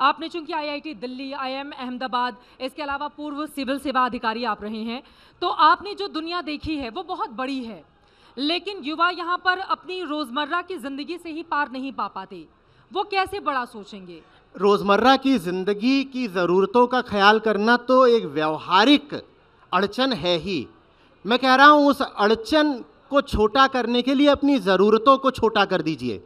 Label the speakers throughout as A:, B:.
A: आपने चूंकि IIT Delhi, IIM Ahmedabad, इसके अलावा पूर्व सिविल सेवा अधिकारी आप रहे हैं, तो आपने जो दुनिया देखी है वो बहुत बड़ी है, लेकिन युवा यहाँ पर अपनी रोजमर्रा की जिंदगी से ही पार नहीं पा पाते। वो कैसे बड़ा सोचेंगे?
B: रोज़मर्रा की ज़िंदगी की ज़रूरतों का ख्याल करना तो एक व्यवहारिक अड़चन है ही। मैं कह रहा हूँ उस अड़चन को छोटा करने के लिए अपनी ज़रूरतों को छोटा कर दीजिए।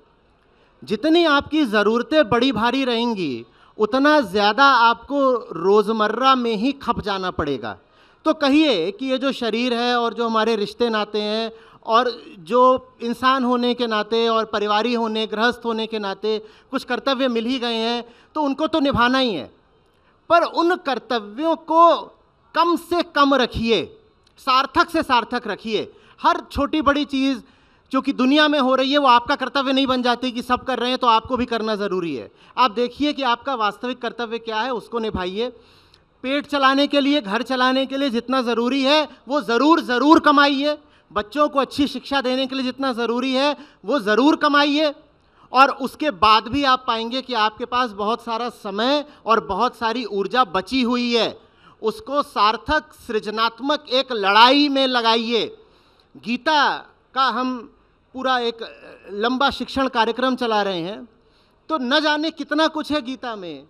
B: जितनी आपकी ज़रूरतें बड़ी भारी रहेंगी उतना ज़्यादा आपको रोज़मर्रा में ही खप जाना पड़ेगा। तो कहिए कि ये जो शरीर है और जो हमारे रिश्ते नाते हैं और जो इंसान होने के नाते और परिवारी होने, गृहस्थ होने के नाते कुछ कर्तव्य मिल ही गए हैं, तो उनको तो निभाना ही है। पर उन कर्तव्यों को कम से कम रखिए, सार्थक से सार्थक रखिए। हर छोटी बड़ी चीज़ जो कि दुनिया में हो रही है वो आपका कर्तव्य नहीं बन जाती कि सब कर रहे हैं तो आपको भी करना ज़रूरी है। आप देखिए कि आपका वास्तविक कर्तव्य क्या है, उसको निभाइए। पेट चलाने के लिए, घर चलाने के लिए जितना ज़रूरी है वो ज़रूर कमाइए। बच्चों को अच्छी शिक्षा देने के लिए जितना ज़रूरी है वो ज़रूर कमाइए। और उसके बाद भी आप पाएंगे कि आपके पास बहुत सारा समय और बहुत सारी ऊर्जा बची हुई है। उसको सार्थक सृजनात्मक एक लड़ाई में लगाइए। गीता का हम पूरा एक लंबा शिक्षण कार्यक्रम चला रहे हैं, तो न जाने कितना कुछ है गीता में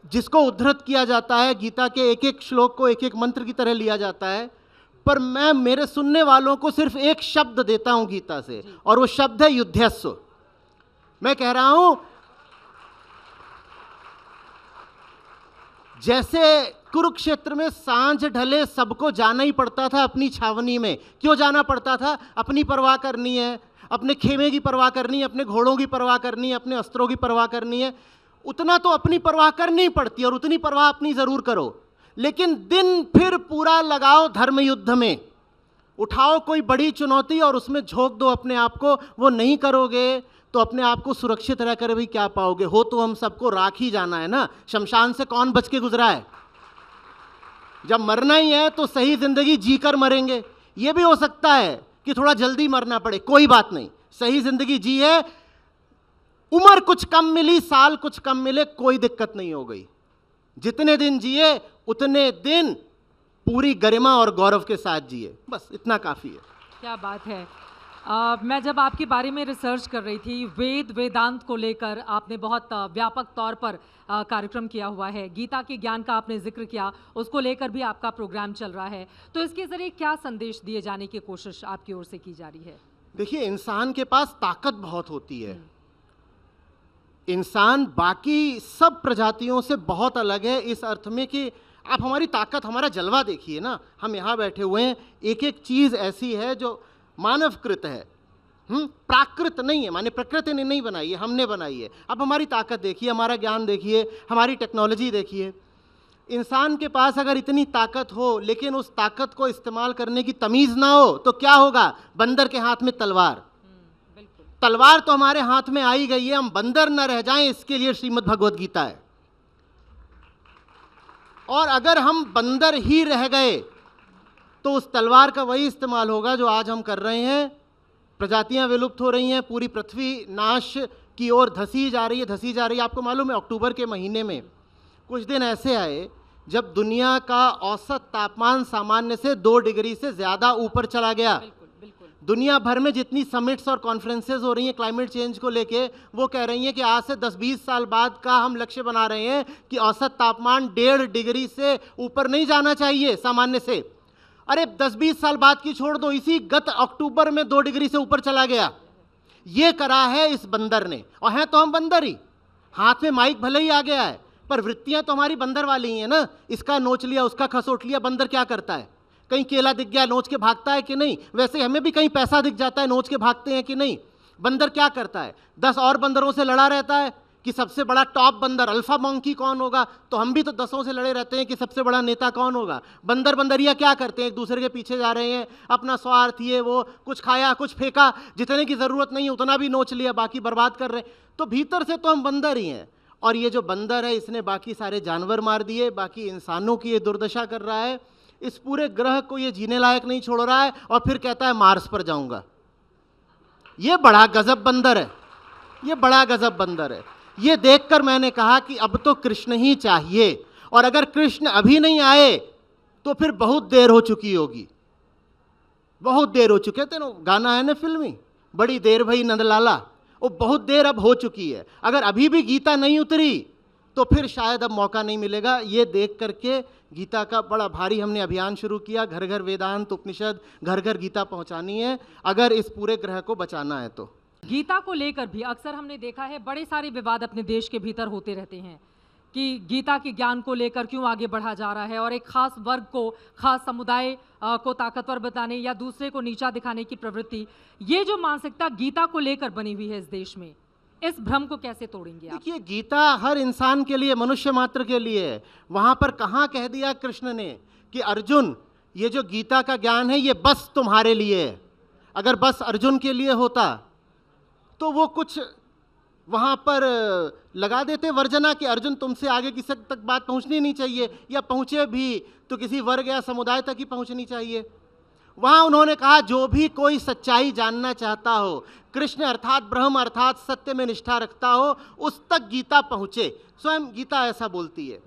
B: जिसको उद्धृत किया जाता है। गीता के एक एक श्लोक को एक एक मंत्र की तरह लिया जाता है, पर मैं मेरे सुनने वालों को सिर्फ एक शब्द देता हूं गीता से, और वो शब्द है युध्यस्व। मैं कह रहा हूं जैसे कुरुक्षेत्र में सांझ ढले सबको जाना ही पड़ता था अपनी छावनी में। क्यों जाना पड़ता था? अपनी परवाह करनी है, अपने खेमे की परवाह करनी है, अपने घोड़ों की परवाह करनी है, अपने अस्त्रों की परवाह करनी है। उतना तो अपनी परवाह करनी पड़ती है और उतनी परवाह अपनी जरूर करो, लेकिन दिन फिर पूरा लगाओ धर्म युद्ध में। उठाओ कोई बड़ी चुनौती और उसमें झोंक दो अपने आप को। वो नहीं करोगे तो अपने आप को सुरक्षित रहकर भी क्या पाओगे? हो तो हम सबको राख ही जाना है ना। शमशान से कौन बच के गुजरा है? जब मरना ही है तो सही जिंदगी जीकर मरेंगे। ये भी हो सकता है कि थोड़ा जल्दी मरना पड़े, कोई बात नहीं, सही जिंदगी जी है। उम्र कुछ कम मिली, साल कुछ कम मिले, कोई दिक्कत नहीं हो गई। जितने दिन जिए उतने दिन पूरी गरिमा और गौरव के साथ जिए, बस इतना काफी है।
A: क्या बात है। मैं जब आपके बारे में रिसर्च कर रही थी, वेदांत को लेकर आपने बहुत व्यापक तौर पर कार्यक्रम किया हुआ है। गीता के ज्ञान का आपने जिक्र किया, उसको लेकर भी आपका प्रोग्राम चल रहा है। तो इसके ज़रिए क्या संदेश दिए जाने की कोशिश आपकी ओर से की जा रही है?
B: देखिए, इंसान के पास ताकत बहुत होती है। इंसान बाकी सब प्रजातियों से बहुत अलग है इस अर्थ में कि आप हमारी ताकत, हमारा जलवा देखिए ना। हम यहाँ बैठे हुए हैं, एक एक चीज़ ऐसी है जो मानवकृत है, प्राकृत नहीं है, माने प्रकृति ने नहीं बनाई है, हमने बनाई है। अब हमारी ताकत देखिए, हमारा ज्ञान देखिए, हमारी टेक्नोलॉजी देखिए। इंसान के पास अगर इतनी ताकत हो लेकिन उस ताकत को इस्तेमाल करने की तमीज़ ना हो तो क्या होगा? बंदर के हाथ में तलवार। तलवार तो हमारे हाथ में आई गई है, हम बंदर न रह जाएं इसके लिए श्रीमद् भगवद गीता है। और अगर हम बंदर ही रह गए तो उस तलवार का वही इस्तेमाल होगा जो आज हम कर रहे हैं। प्रजातियां विलुप्त हो रही हैं, पूरी पृथ्वी नाश की ओर धसी जा रही है। आपको मालूम है, अक्टूबर के महीने में कुछ दिन ऐसे आए जब दुनिया का औसत तापमान सामान्य से 2 डिग्री से ज़्यादा ऊपर चला गया। दुनिया भर में जितनी समिट्स और कॉन्फ्रेंसेज हो रही हैं क्लाइमेट चेंज को लेके, वो कह रही हैं कि आज से 10-20 साल बाद का हम लक्ष्य बना रहे हैं कि औसत तापमान 1.5 डिग्री से ऊपर नहीं जाना चाहिए सामान्य से। अरे 10-20 साल बाद की छोड़ दो, इसी गत अक्टूबर में 2 डिग्री से ऊपर चला गया। ये करा है इस बंदर ने, और हैं तो हम बंदर ही। हाथ में माइक भले ही आ गया है पर वृत्तियां तो हमारी बंदर वाली ही है ना। इसका नोच लिया, उसका खसोट लिया। बंदर क्या करता है? कहीं केला दिख गया, नोच के भागता है कि नहीं? वैसे हमें भी कहीं पैसा दिख जाता है, नोच के भागते हैं कि नहीं? बंदर क्या करता है? 10 और बंदरों से लड़ा रहता है कि सबसे बड़ा टॉप बंदर अल्फा मंकी कौन होगा। तो हम भी तो 10 से लड़े रहते हैं कि सबसे बड़ा नेता कौन होगा। बंदर बंदरिया क्या करते हैं? एक दूसरे के पीछे जा रहे हैं, अपना स्वार्थ, ये वो, कुछ खाया कुछ फेंका, जितने की ज़रूरत नहीं उतना भी नोच लिया, बाकी बर्बाद कर रहे हैं। तो भीतर से तो हम बंदर ही हैं। और ये जो बंदर है इसने बाकी सारे जानवर मार दिए, बाकी इंसानों की ये दुर्दशा कर रहा है। इस पूरे ग्रह को ये जीने लायक नहीं छोड़ रहा है और फिर कहता है मार्स पर जाऊंगा। ये बड़ा गजब बंदर है, ये बड़ा गजब बंदर है। ये देखकर मैंने कहा कि अब तो कृष्ण ही चाहिए, और अगर कृष्ण अभी नहीं आए तो फिर बहुत देर हो चुकी होगी, बहुत देर हो चुके थे ना, गाना है ना फिल्मी, बड़ी देर भई नंदलाला, वो बहुत देर अब हो चुकी है। अगर अभी भी गीता नहीं उतरी तो फिर शायद अब मौका नहीं मिलेगा। ये देख करके गीता का बड़ा भारी हमने अभियान शुरू किया, घर घर वेदांत उपनिषद, घर घर गीता पहुंचानी है अगर इस पूरे ग्रह को बचाना है तो।
A: गीता को लेकर भी अक्सर हमने देखा है बड़े सारे विवाद अपने देश के भीतर होते रहते हैं कि गीता के ज्ञान को लेकर क्यों आगे बढ़ा जा रहा है, और एक खास वर्ग को, खास समुदाय को ताकतवर बताने या दूसरे को नीचा दिखाने की प्रवृत्ति, ये जो मानसिकता गीता को लेकर बनी हुई है इस देश में, इस भ्रम को कैसे तोड़ेंगे आप?
B: देखिए, गीता हर इंसान के लिए, मनुष्य मात्र के लिए है। वहां पर कहाँ कह दिया कृष्ण ने कि अर्जुन, ये जो गीता का ज्ञान है ये बस तुम्हारे लिए है। अगर बस अर्जुन के लिए होता तो वो कुछ वहां पर लगा देते वर्जना कि अर्जुन तुमसे आगे किसी तक बात पहुंचनी नहीं चाहिए, या पहुंचे भी तो किसी वर्ग या समुदाय तक ही पहुंचनी चाहिए। वहां उन्होंने कहा जो भी कोई सच्चाई जानना चाहता हो, कृष्ण अर्थात ब्रह्म अर्थात सत्य में निष्ठा रखता हो, उस तक गीता पहुंचे। स्वयं गीता ऐसा बोलती है।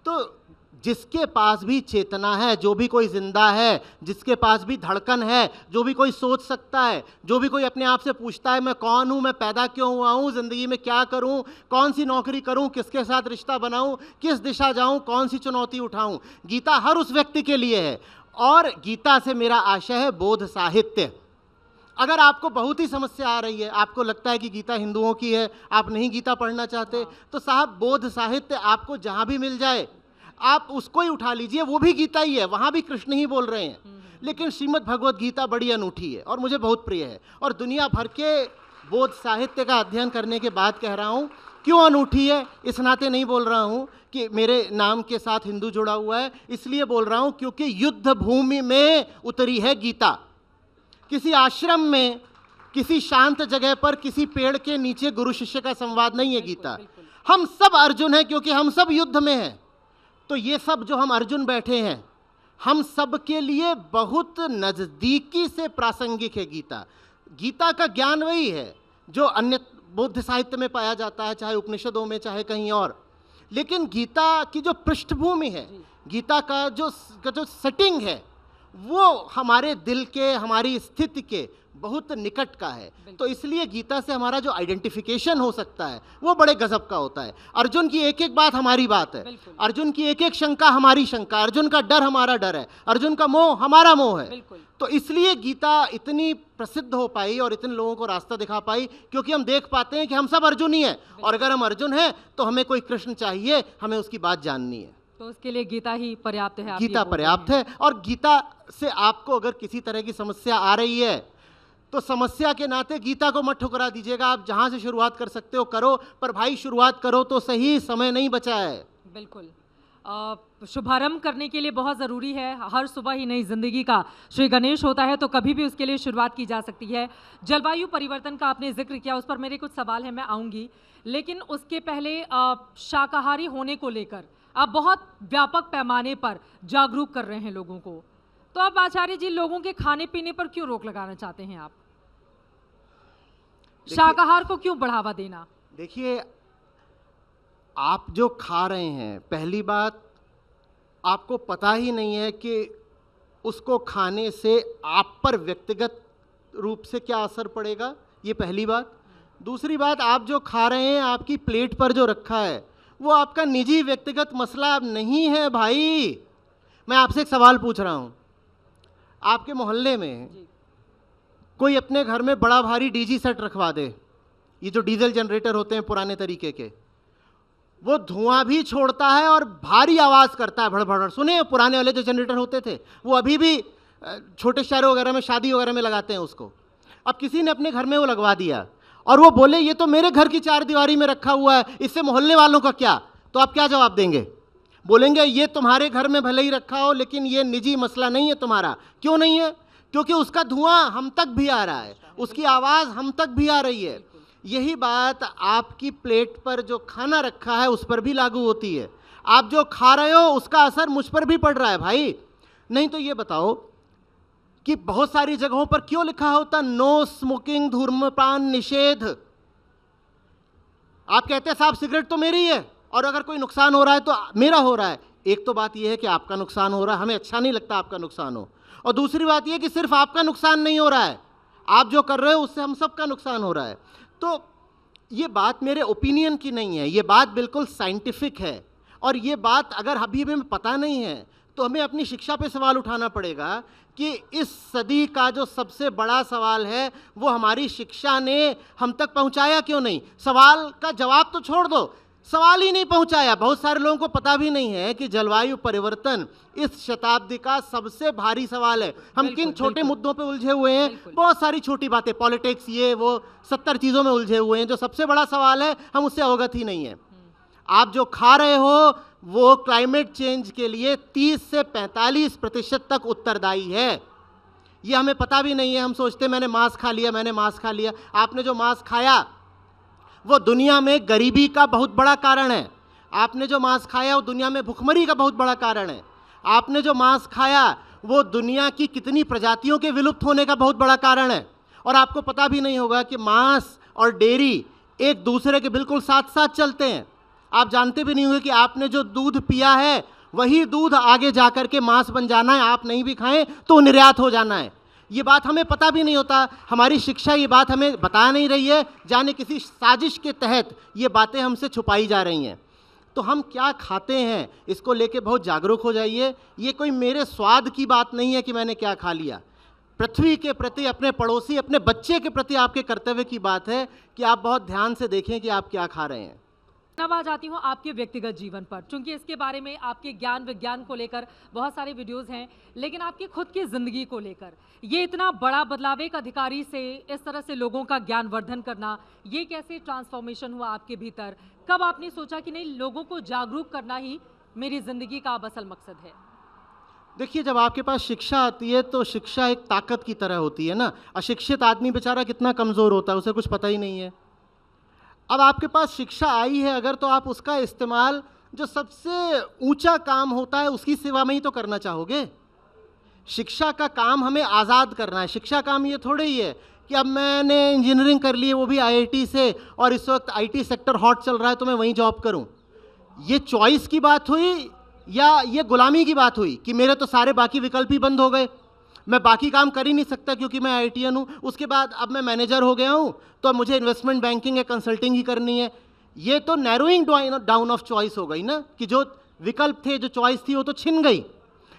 B: तो जिसके पास भी चेतना है, जो भी कोई जिंदा है, जिसके पास भी धड़कन है, जो भी कोई सोच सकता है, जो भी कोई अपने आप से पूछता है मैं कौन हूँ, मैं पैदा क्यों हुआ हूँ, जिंदगी में क्या करूँ, कौन सी नौकरी करूँ, किसके साथ रिश्ता बनाऊँ, किस दिशा जाऊँ, कौन सी चुनौती उठाऊँ, गीता हर उस व्यक्ति के लिए है। और गीता से मेरा आशय है बोध साहित्य। अगर आपको बहुत ही समस्या आ रही है, आपको लगता है कि गीता हिंदुओं की है, आप नहीं गीता पढ़ना चाहते, तो साहब बोध साहित्य आपको जहाँ भी मिल जाए आप उसको ही उठा लीजिए, वो भी गीता ही है, वहाँ भी कृष्ण ही बोल रहे हैं। लेकिन श्रीमद् भगवद गीता बड़ी अनूठी है और मुझे बहुत प्रिय है, और दुनिया भर के बोध साहित्य का अध्ययन करने के बाद कह रहा हूँ। क्यों अनूठी है, इस नाते नहीं बोल रहा हूँ कि मेरे नाम के साथ हिंदू जुड़ा हुआ है, इसलिए बोल रहा हूँ क्योंकि युद्ध भूमि में उतरी है गीता। किसी आश्रम में, किसी शांत जगह पर, किसी पेड़ के नीचे गुरु शिष्य का संवाद नहीं है गीता। हम सब अर्जुन हैं क्योंकि हम सब युद्ध में हैं। तो ये सब जो हम अर्जुन बैठे हैं, हम सब के लिए बहुत नज़दीकी से प्रासंगिक है गीता। गीता का ज्ञान वही है जो अन्य बौद्ध साहित्य में पाया जाता है, चाहे उपनिषदों में, चाहे कहीं और। लेकिन गीता की जो पृष्ठभूमि है, गीता का जो सेटिंग है, वो हमारे दिल के, हमारी स्थिति के बहुत निकट का है। तो इसलिए गीता से हमारा जो आइडेंटिफिकेशन हो सकता है वो बड़े गजब का होता है। अर्जुन की एक एक बात हमारी बात है, अर्जुन की एक एक शंका हमारी शंका, अर्जुन का डर हमारा डर है, अर्जुन का मोह हमारा मोह है। तो इसलिए गीता इतनी प्रसिद्ध हो पाई और इतने लोगों को रास्ता दिखा पाई, क्योंकि हम देख पाते हैं कि हम सब अर्जुन ही हैं, और अगर हम अर्जुन हैं तो हमें कोई कृष्ण चाहिए, हमें उसकी बात जाननी है।
A: तो उसके लिए गीता ही पर्याप्त है।
B: गीता पर्याप्त है। और गीता से आपको अगर किसी तरह की समस्या आ रही है तो समस्या के नाते गीता को मत ठुकरा दीजिएगा। आप जहां से शुरुआत कर सकते हो करो, पर भाई शुरुआत करो तो सही, समय नहीं बचा है।
A: बिल्कुल, शुभारंभ करने के लिए बहुत ज़रूरी है। हर सुबह ही नई जिंदगी का श्री गणेश होता है, तो कभी भी उसके लिए शुरुआत की जा सकती है। जलवायु परिवर्तन का आपने जिक्र किया, उस पर मेरे कुछ सवाल हैं, मैं आऊँगी, लेकिन उसके पहले शाकाहारी होने को लेकर आप बहुत व्यापक पैमाने पर जागरूक कर रहे हैं लोगों को, तो अब आचार्य जी लोगों के खाने पीने पर क्यों रोक लगाना चाहते हैं आप? शाकाहार को क्यों बढ़ावा देना?
B: देखिए, आप जो खा रहे हैं, पहली बात आपको पता ही नहीं है कि उसको खाने से आप पर व्यक्तिगत रूप से क्या असर पड़ेगा, ये पहली बात। दूसरी बात, आप जो खा रहे हैं, आपकी प्लेट पर जो रखा है, वो आपका निजी व्यक्तिगत मसला नहीं है। भाई, मैं आपसे एक सवाल पूछ रहा हूँ, आपके मोहल्ले में कोई अपने घर में बड़ा भारी डीजी सेट रखवा दे, ये जो डीजल जनरेटर होते हैं पुराने तरीके के, वो धुआं भी छोड़ता है और भारी आवाज़ करता है, भड़भड़। सुने, पुराने वाले जो जनरेटर होते थे वो अभी भी छोटे शहरों वगैरह में, शादी वगैरह में लगाते हैं उसको। अब किसी ने अपने घर में वो लगवा दिया और वो बोले ये तो मेरे घर की चार दीवारी में रखा हुआ है, इससे मोहल्ले वालों का क्या? तो आप क्या जवाब देंगे? बोलेंगे ये तुम्हारे घर में भले ही रखा हो, लेकिन ये निजी मसला नहीं है तुम्हारा। क्यों नहीं है? क्योंकि उसका धुआं हम तक भी आ रहा है, उसकी आवाज़ हम तक भी आ रही है। यही बात आपकी प्लेट पर जो खाना रखा है उस पर भी लागू होती है। आप जो खा रहे हो उसका असर मुझ पर भी पड़ रहा है भाई। नहीं तो ये बताओ कि बहुत सारी जगहों पर क्यों लिखा होता नो स्मोकिंग, धूम्रपान निषेध? आप कहते हैं साहब सिगरेट तो मेरी है और अगर कोई नुकसान हो रहा है तो मेरा हो रहा है। एक तो बात यह है कि आपका नुकसान हो रहा है, हमें अच्छा नहीं लगता आपका नुकसान हो, और दूसरी बात यह कि सिर्फ आपका नुकसान नहीं हो रहा है, आप जो कर रहे हो उससे हम सबका नुकसान हो रहा है। तो ये बात मेरे ओपिनियन की नहीं है, ये बात बिल्कुल साइंटिफिक है। और ये बात अगर अभी हमें पता नहीं है तो हमें अपनी शिक्षा पे सवाल उठाना पड़ेगा कि इस सदी का जो सबसे बड़ा सवाल है वो हमारी शिक्षा ने हम तक पहुंचाया क्यों नहीं। सवाल का जवाब तो छोड़ दो, सवाल ही नहीं पहुंचाया। बहुत सारे लोगों को पता भी नहीं है कि जलवायु परिवर्तन इस शताब्दी का सबसे भारी सवाल है। हम किन छोटे मुद्दों पे उलझे हुए हैं, बहुत सारी छोटी बातें, पॉलिटिक्स, ये वो 70 चीज़ों में उलझे हुए हैं। जो सबसे बड़ा सवाल है हम उससे अवगत ही नहीं है। आप जो खा रहे हो वो क्लाइमेट चेंज के लिए 30 से 45% तक उत्तरदायी है। ये हमें पता भी नहीं है। हम सोचते मैंने मांस खा लिया, मैंने मांस खा लिया। आपने जो मांस खाया वो दुनिया में गरीबी का बहुत बड़ा कारण है। आपने जो मांस खाया वो दुनिया में भुखमरी का बहुत बड़ा कारण है। आपने जो मांस खाया वो दुनिया की कितनी प्रजातियों के विलुप्त होने का बहुत बड़ा कारण है। और आपको पता भी नहीं होगा कि मांस और डेयरी एक दूसरे के बिल्कुल साथ साथ चलते हैं। आप जानते भी नहीं होंगे कि आपने जो दूध पिया है वही दूध आगे जाकर के मांस बन जाना है। आप नहीं भी खाएं तो निर्यात हो जाना है। ये बात हमें पता भी नहीं होता। हमारी शिक्षा ये बात हमें बता नहीं रही है, जाने किसी साजिश के तहत ये बातें हमसे छुपाई जा रही हैं। तो हम क्या खाते हैं इसको लेके बहुत जागरूक हो जाइए। ये कोई मेरे स्वाद की बात नहीं है कि मैंने क्या खा लिया। पृथ्वी के प्रति, अपने पड़ोसी, अपने बच्चे के प्रति आपके कर्तव्य की बात है कि आप बहुत ध्यान से देखें कि आप क्या खा रहे हैं।
A: अब आ जाती हूँ आपके व्यक्तिगत जीवन पर, क्योंकि इसके बारे में आपके ज्ञान विज्ञान को लेकर बहुत सारे वीडियोस हैं, लेकिन आपकी खुद की ज़िंदगी को लेकर ये इतना बड़ा बदलाव, एक अधिकारी से इस तरह से लोगों का ज्ञान वर्धन करना, ये कैसे ट्रांसफॉर्मेशन हुआ आपके भीतर? कब आपने सोचा कि नहीं, लोगों को जागरूक करना ही मेरी ज़िंदगी का अब असल मकसद है?
B: देखिए, जब आपके पास शिक्षा आती है तो शिक्षा एक ताकत की तरह होती है ना। अशिक्षित आदमी बेचारा कितना कमज़ोर होता है, उसे कुछ पता ही नहीं है। अब आपके पास शिक्षा आई है अगर, तो आप उसका इस्तेमाल जो सबसे ऊंचा काम होता है उसकी सेवा में ही तो करना चाहोगे। शिक्षा का काम हमें आज़ाद करना है। शिक्षा काम ये थोड़े ही है कि अब मैंने इंजीनियरिंग कर ली है, वो भी आईआईटी से, और इस वक्त आईटी सेक्टर हॉट चल रहा है तो मैं वहीं जॉब करूं। ये चॉइस की बात हुई या ये गुलामी की बात हुई कि मेरे तो सारे बाकी विकल्प ही बंद हो गए, मैं बाकी काम कर ही नहीं सकता क्योंकि मैं आईआईटीएन हूँ। उसके बाद अब मैं मैनेजर हो गया हूँ तो अब मुझे इन्वेस्टमेंट बैंकिंग या कंसल्टिंग ही करनी है। ये तो नैरोइंग डाउन ऑफ चॉइस हो गई ना, कि जो विकल्प थे, जो चॉइस थी, वो तो छिन गई।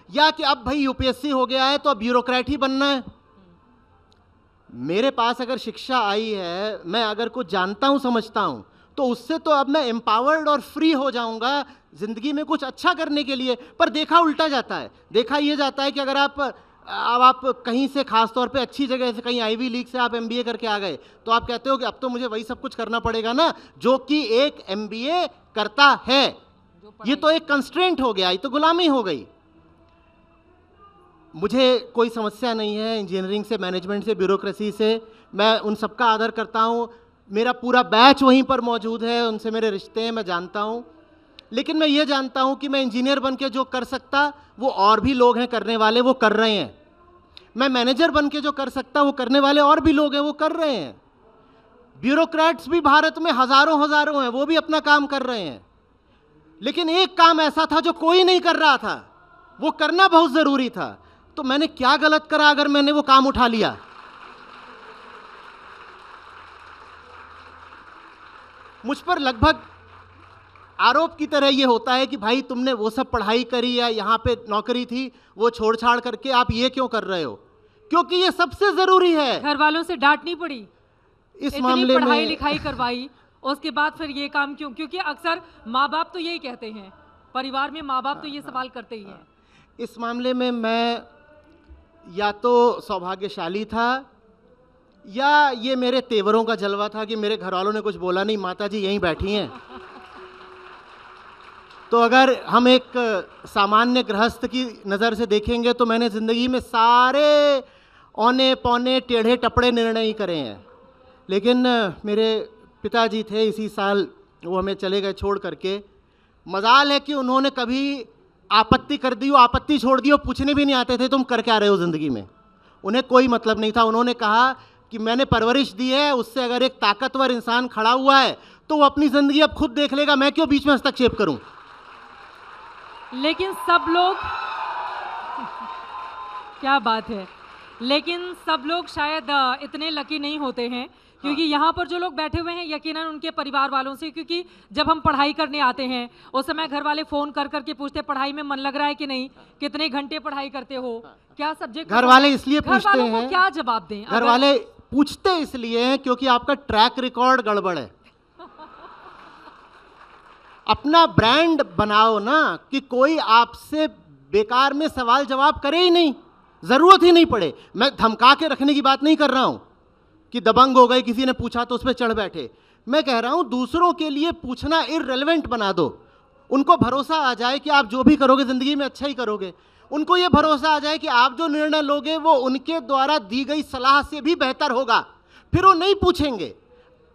B: या कि अब भाई यूपीएससी हो गया है तो अब ब्यूरोक्रेट ही बनना है। मेरे पास अगर शिक्षा आई है, मैं अगर कुछ जानता हूँ, समझता हूँ, तो उससे तो अब मैं एम्पावर्ड और फ्री हो जाऊंगा ज़िंदगी में कुछ अच्छा करने के लिए। पर देखा उल्टा जाता है। देखा ये जाता है कि अगर आप कहीं से, खास तौर पे अच्छी जगह से, कहीं आईवी लीग से आप एमबीए करके आ गए तो आप कहते हो कि अब तो मुझे वही सब कुछ करना पड़ेगा ना जो कि एक एमबीए करता है। ये तो एक कंस्ट्रेंट हो गया, ये तो गुलामी हो गई। मुझे कोई समस्या नहीं है इंजीनियरिंग से, मैनेजमेंट से, ब्यूरोक्रेसी से, मैं उन सबका आदर करता हूँ। मेरा पूरा बैच वहीं पर मौजूद है, उनसे मेरे रिश्ते हैं, मैं जानता हूँ। लेकिन मैं ये जानता हूँ कि मैं इंजीनियर बन के जो कर सकता वो और भी लोग हैं करने वाले, वो कर रहे हैं। मैं मैनेजर बन के जो कर सकता वो करने वाले और भी लोग हैं, वो कर रहे हैं। ब्यूरोक्रेट्स भी भारत में हजारों हजारों हैं, वो भी अपना काम कर रहे हैं। लेकिन एक काम ऐसा था जो कोई नहीं कर रहा था, वो करना बहुत ज़रूरी था। तो मैंने क्या गलत करा अगर मैंने वो काम उठा लिया? मुझ पर लगभग आरोप की तरह ये होता है कि भाई तुमने वो सब पढ़ाई करी या यहाँ पे नौकरी थी, वो छोड़ छाड़ करके आप ये क्यों कर रहे हो? क्योंकि ये सबसे ज़रूरी है।
A: घर वालों से डांटनी पड़ी,
B: इस मामले में
A: पढ़ाई लिखाई करवाई, उसके बाद फिर ये काम क्यों? क्योंकि अक्सर माँ बाप तो यही कहते हैं, परिवार में माँ बाप तो ये सवाल करते ही हैं।
B: इस मामले में मैं या तो सौभाग्यशाली था या ये मेरे तेवरों का जलवा था कि मेरे घर वालों ने कुछ बोला नहीं, माता जी यहीं बैठी हैं। तो अगर हम एक सामान्य गृहस्थ की नज़र से देखेंगे तो मैंने ज़िंदगी में सारे औने पौने टेढ़े टपड़े निर्णय ही करे हैं। लेकिन मेरे पिताजी थे, इसी साल वो हमें चले गए छोड़ करके। मजाल है कि उन्होंने कभी आपत्ति कर दी हो, आपत्ति छोड़ दी हो, पूछने भी नहीं आते थे तुम कर क्या रहे हो ज़िंदगी में। उन्हें कोई मतलब नहीं था। उन्होंने कहा कि मैंने परवरिश दी है, उससे अगर एक ताकतवर इंसान खड़ा हुआ है तो वो अपनी ज़िंदगी अब खुद देख लेगा, मैं क्यों बीच में हस्तक्षेप करूं।
A: लेकिन सब लोग क्या बात है, लेकिन सब लोग शायद इतने लकी नहीं होते हैं, क्योंकि यहाँ पर जो लोग बैठे हुए हैं यकीनन उनके परिवार वालों से, क्योंकि जब हम पढ़ाई करने आते हैं उस समय घर वाले फ़ोन कर करके पूछते पढ़ाई में मन लग रहा है कि नहीं, कितने घंटे पढ़ाई करते हो, क्या सब्जेक्ट।
B: घर वाले इसलिए
A: घर
B: पूछते
A: वालों को
B: हैं,
A: क्या जवाब दें?
B: घर वाले पूछते इसलिए हैं क्योंकि आपका ट्रैक रिकॉर्ड गड़बड़ है। अपना ब्रांड बनाओ ना, कि कोई आपसे बेकार में सवाल जवाब करे ही नहीं, जरूरत ही नहीं पड़े। मैं धमका के रखने की बात नहीं कर रहा हूं कि दबंग हो गए, किसी ने पूछा तो उस पर चढ़ बैठे। मैं कह रहा हूं दूसरों के लिए पूछना इररिलेवेंट बना दो। उनको भरोसा आ जाए कि आप जो भी करोगे जिंदगी में अच्छा ही करोगे। उनको ये भरोसा आ जाए कि आप जो निर्णय लोगे वो उनके द्वारा दी गई सलाह से भी बेहतर होगा, फिर वो नहीं पूछेंगे।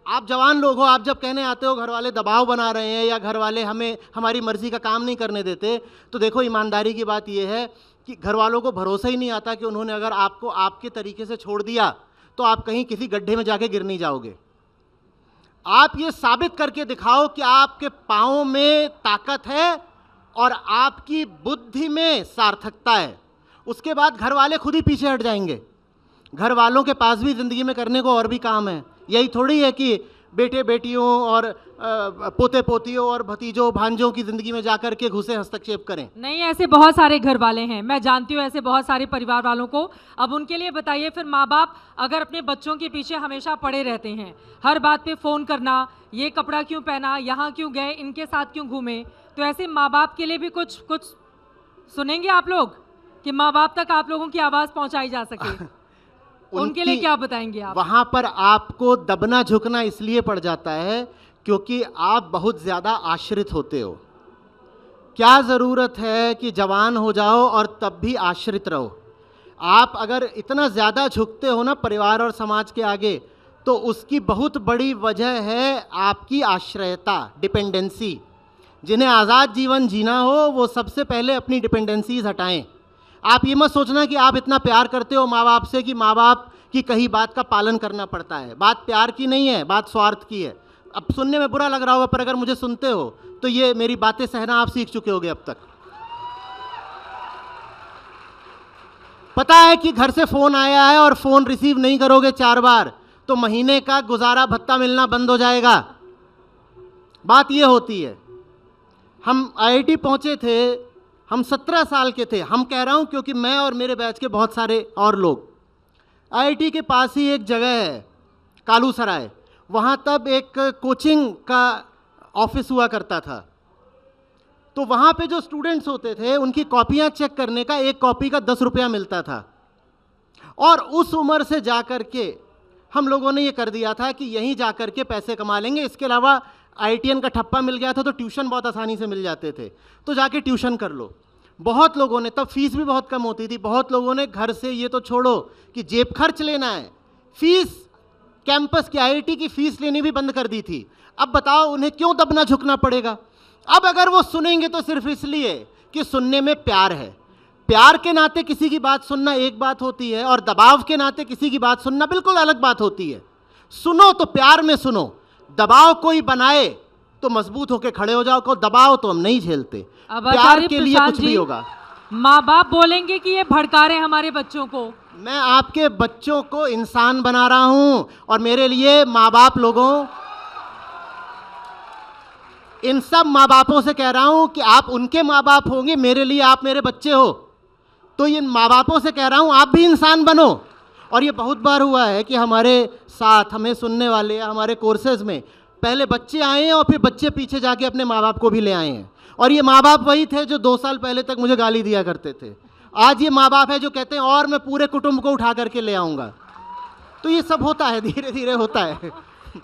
B: आप जवान लोग हो, आप जब कहने आते हो घर वाले दबाव बना रहे हैं या घर वाले हमें हमारी मर्जी का काम नहीं करने देते, तो देखो ईमानदारी की बात यह है कि घर वालों को भरोसा ही नहीं आता कि उन्होंने अगर आपको आपके तरीके से छोड़ दिया तो आप कहीं किसी गड्ढे में जाके गिर नहीं जाओगे। आप ये साबित करके दिखाओ कि आपके पाँव में ताकत है और आपकी बुद्धि में सार्थकता है, उसके बाद घर वाले खुद ही पीछे हट जाएंगे। घर वालों के पास भी ज़िंदगी में करने को और भी काम है। यही थोड़ी है कि बेटे बेटियों और पोते पोतियों और भतीजों भांजों की ज़िंदगी में जाकर के घुसे हस्तक्षेप करें।
A: नहीं, ऐसे बहुत सारे घर वाले हैं, मैं जानती हूँ ऐसे बहुत सारे परिवार वालों को। अब उनके लिए बताइए, फिर माँ बाप अगर अपने बच्चों के पीछे हमेशा पड़े रहते हैं, हर बात पे फ़ोन करना, ये कपड़ा क्यों पहना, यहाँ क्यों गए, इनके साथ क्यों घूमे, तो ऐसे माँ बाप के लिए भी कुछ सुनेंगे आप लोग कि माँ बाप तक आप लोगों की आवाज़ पहुँचाई जा सके? उनके लिए क्या बताएंगे आप?
B: वहां पर आपको दबना झुकना इसलिए पड़ जाता है क्योंकि आप बहुत ज़्यादा आश्रित होते हो। क्या ज़रूरत है कि जवान हो जाओ और तब भी आश्रित रहो। आप अगर इतना ज़्यादा झुकते हो ना परिवार और समाज के आगे, तो उसकी बहुत बड़ी वजह है आपकी आश्रयता, डिपेंडेंसी। जिन्हें आज़ाद जीवन जीना हो वो सबसे पहले अपनी डिपेंडेंसीज हटाएं। आप ये मत सोचना कि आप इतना प्यार करते हो माँ बाप से कि माँ बाप की कही बात का पालन करना पड़ता है। बात प्यार की नहीं है, बात स्वार्थ की है। अब सुनने में बुरा लग रहा होगा, पर अगर मुझे सुनते हो तो ये मेरी बातें सहना आप सीख चुके होगे अब तक। पता है कि घर से फ़ोन आया है और फ़ोन रिसीव नहीं करोगे 4 बार तो महीने का गुजारा भत्ता मिलना बंद हो जाएगा। बात ये होती है। हम आईआईटी पहुँचे थे, हम 17 साल के थे। हम कह रहा हूँ क्योंकि मैं और मेरे बैच के बहुत सारे और लोग। आईआईटी के पास ही एक जगह है कालू सराय, वहाँ तब एक कोचिंग का ऑफिस हुआ करता था। तो वहाँ पे जो स्टूडेंट्स होते थे उनकी कॉपियाँ चेक करने का एक कॉपी का 10 रुपया मिलता था। और उस उम्र से जा कर के हम लोगों ने ये कर दिया था कि यहीं जा कर के पैसे कमा लेंगे। इसके अलावा आईटीएन का ठप्पा मिल गया था तो ट्यूशन बहुत आसानी से मिल जाते थे, तो जाके ट्यूशन कर लो। बहुत लोगों ने, तब फीस भी बहुत कम होती थी, बहुत लोगों ने घर से ये तो छोड़ो कि जेब खर्च लेना है, फीस कैंपस की आईआईटी की फीस लेनी भी बंद कर दी थी। अब बताओ उन्हें क्यों दबना झुकना पड़ेगा? अब अगर वो सुनेंगे तो सिर्फ इसलिए कि सुनने में प्यार है। प्यार के नाते किसी की बात सुनना एक बात होती है और दबाव के नाते किसी की बात सुनना बिल्कुल अलग बात होती है। सुनो तो प्यार में सुनो। दबाव कोई बनाए तो मजबूत होकर खड़े हो जाओ, को दबाव तो हम नहीं झेलते। प्यार के लिए कुछ भी होगा।
A: माँ बाप बोलेंगे कि ये भड़का रहे हमारे बच्चों को।
B: मैं आपके बच्चों को इंसान बना रहा हूं और मेरे लिए माँ बाप लोगों, इन सब माँ बापों से कह रहा हूं कि आप उनके माँ बाप होंगे, मेरे लिए आप मेरे बच्चे हो। तो इन माँ बापों से कह रहा हूं आप भी इंसान बनो। और ये बहुत बार हुआ है कि हमारे साथ हमें सुनने वाले या हमारे कोर्सेज में पहले बच्चे आए हैं और फिर बच्चे पीछे जाके अपने माँ बाप को भी ले आए हैं। और ये माँ बाप वही थे जो 2 साल पहले तक मुझे गाली दिया करते थे। आज ये माँ बाप है जो कहते हैं और मैं पूरे कुटुंब को उठा करके ले आऊँगा। तो ये सब होता है, धीरे धीरे होता है।